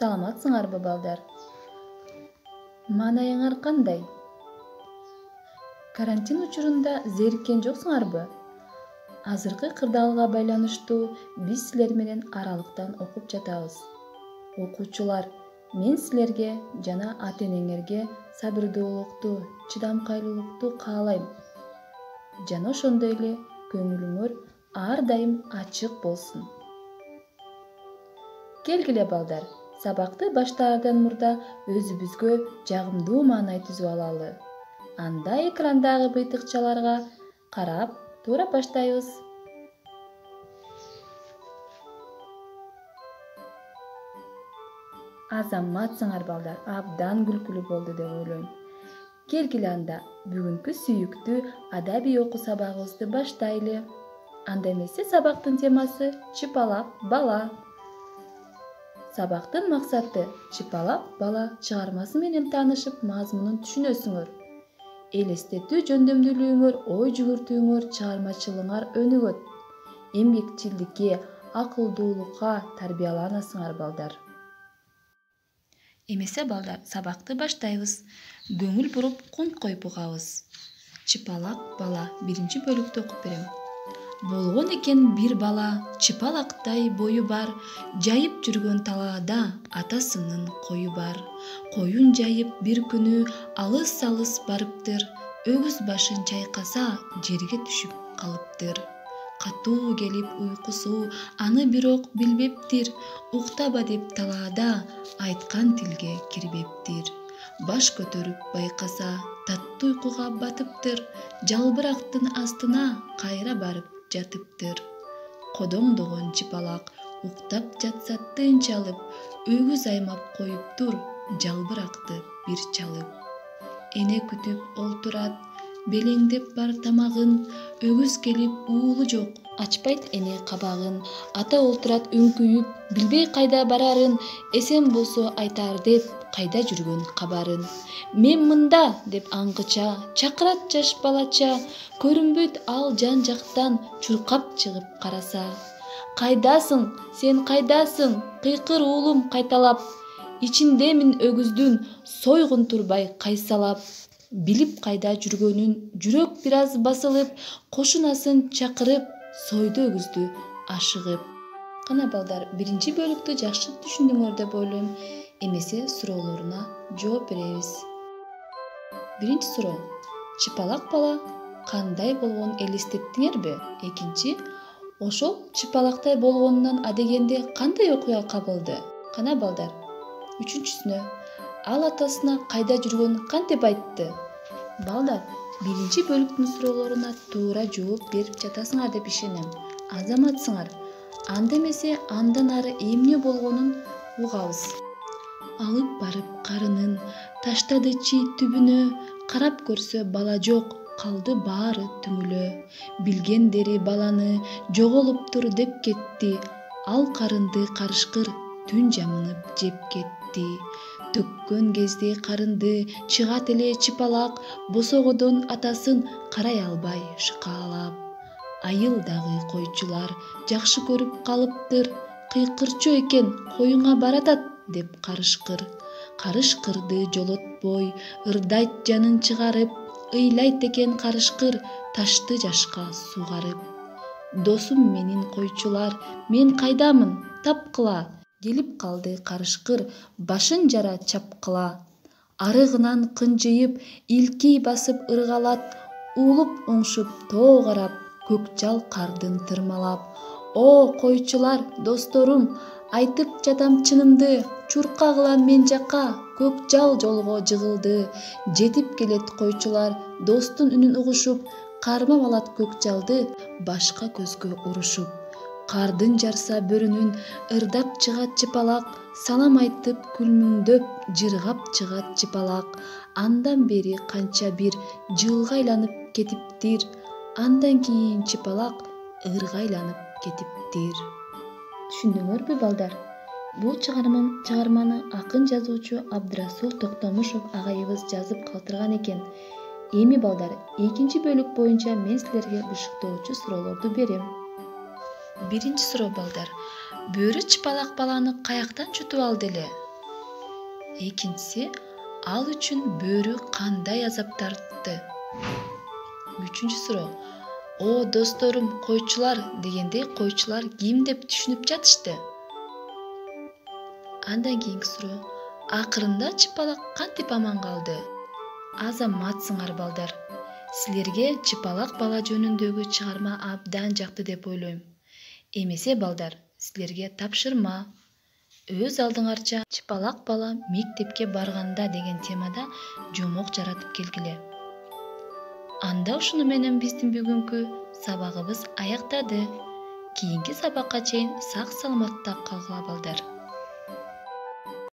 Саламатсыңарбы, балдар? Маанайыңар кандай? Карантин учурунда зериккен жоксуңарбы? Азыркы кырдаалга байланыштуу биз силер менен аралыктан окуп жатабыз. Окуучулар, мен силерге жана ата-энеңерге сабырдуулукту, чыдамкайлуулукту каалайм. Жана ошондой эле көңүлүңөр ар дайым ачык болсун. Келгиле балдар, сабакты баштаардан мурда өзүбүзгө жагымдуу маанай түзүп алалы. Анда экрандагы быйтыкчаларга карап туура баштайбыз. Азаматсыңар балдар, абдан күлкүлүү болду деп ойлойм. Келгиле анда бүгүнкү сүйүктүү адабий окуу сабагыбызды баштайлы. Анда эмесе сабактын темасы чыпалак бала. Сабактын максаты чыпалак бала чыгармасы менен таанышып, мазмунун түшүнөсүңөр. Элестетүү жөндөмдүүлүгүңөр, ой жүгүртүүңөр, чыгармачылыгыңар өнүгөт. Эмгекчилдикке, акылдуулукка тарбияланасыңар балдар. Эмесе балдар, сабакты баштайбыз. Көңүл буруп, конткой бугабыз. Чыпалак бала биринчи бөлүктү окуп берем. Болгон экен бир бала, чыпалактай бою бар, жайып жүргөн талаада атасынын кою бар. Коюн жайып бир күнү алыс-алыс барыптыр, өгүз башын чайкаса жерге түшүп калыптыр. Катуу келип уйкусу аны бирок билбептир, уктаба деп талаада айткан тилге кирбептир. Баш көтөрүп байкаса таттуу уйкуга батыптыр, жалбырактын астына кайра барып жатыптыр. Кодоңдогон чыпалак уктап жатса тынчалып, өгүз аймап коюптур жалбыракты бир чалып. Эне күтүп олтурат, белеңдеп бар тамагын, өгүз келип уулу жок, ачпайт эне кабагын. Ата олтурат үңкүйүп, билбей кайда барарын, эсен болсо айтар деп кайда жүргөн кабарын. Мен мында деп аңгыча, чакырат жаш балача, көрүнбөйт ал жан жактан чуркап чыгып караса. Кайдасың, сен кайдасың, кыйкыр уулум кайталап, ичиндемин өгүздүн, сойгун турбай кайсалап. Билип кайда жүргөнүн, жүрөк бир аз басылып, кошунасын чакырып, сойду өгүздү ашыгып. Кана балдар, биринчи бөлүктү жакшы түшүндүңөр деп ойлойм. Эмесе суроолоруна жооп беребиз. Биринчи суроо. Чыпалак бала кандай болгонун элестеттиңерби? Экинчи. Ошол чыпалактай болгонунан адегенде кандай окуя кабылды? Кана балдар. Үчүнчүсүнө. Ал атасына кайда жүргөнүн кантип айтты? Балдар, биринчи бөлүктүн суроолоруна туура жооп берип жатасыңар деп ишенем. Азаматсыңар. Анда эмесе андан ары эмне болгонун угабыз. Алып барып карынын, таштады чий түбүнө, карап көрсө бала жок, калды баары түңүлө. Билгендери баланы жоголуптур деп кетти, ал карынды карышкыр түн жамынып жеп кетти. Төккөн кезде карынды чыгат эле чыпалак, босогодон атасын карай албай шыкаалап. Айылдагы койчулар жакшы көрүп калыптыр, кыйкырчу экен, коюңа баратат деп карышкыр. Карышкырды жолотпой, ырдайт жанын чыгарып, ыйлайт экен карышкыр, ташты жашка сугарып. Досум менин койчулар, мен кайдамын, тапкыла. Келип калды карышкыр, башын жара чапкыла. Арыгынан кынжыйып, илкий басып ыргалат, уулуп оңшуп тоо карап, көк жал кардын тырмалап. О, койчулар, досторум, айтып жатам чынымды, чурка кылам мен жака, көк жал жолго жыгылды. Жетип келет койчулар, достун үнүн угушуп, кармап алат көк жалды, башка көзгө урушуп. Кардын жарса бөрүнүн, ырдап чыгат чыпалак, салам айтып күлмүңдөп, жыргап чыгат чыпалак. Андан бери канча бир жылга айланып кетиптир, андан кийин чыпалак ырга айланып кетиптир. Түшүндүңөрбү балдар? Бул чыгарманы акын жазуучу Абдрасул Токтомушов агайыбыз жазып калтырган экен. Эми балдар, экинчи бөлүк боюнча мен силерге бышыктоочу суроолорду берем. Биринчи суроо балдар. Бөрү чыпалак баланы каяктан чутуп алды эле? Экинчиси, ал үчүн бөрү кандай азап тартты? Үчүнчү суроо. О досторум койчулар дегенде койчулар ким деп түшүнүп жатышты? Андан кийинки суроо. Акырында чыпалак кантип аман калды? Азаматсыңар балдар. Силерге чыпалак бала жөнүндөгү чыгарма абдан жакты деп ойлойм. Эмесе балдар, силерге тапшырма. Өз алдыңарча чыпалак бала мектепке барганда деген темада жомок жаратып келгиле. Анда ушуну менен биздин бүгүнкү сабагыбыз аяктады. Кийинки сабакка чейин сак саламатта калгыла балдар.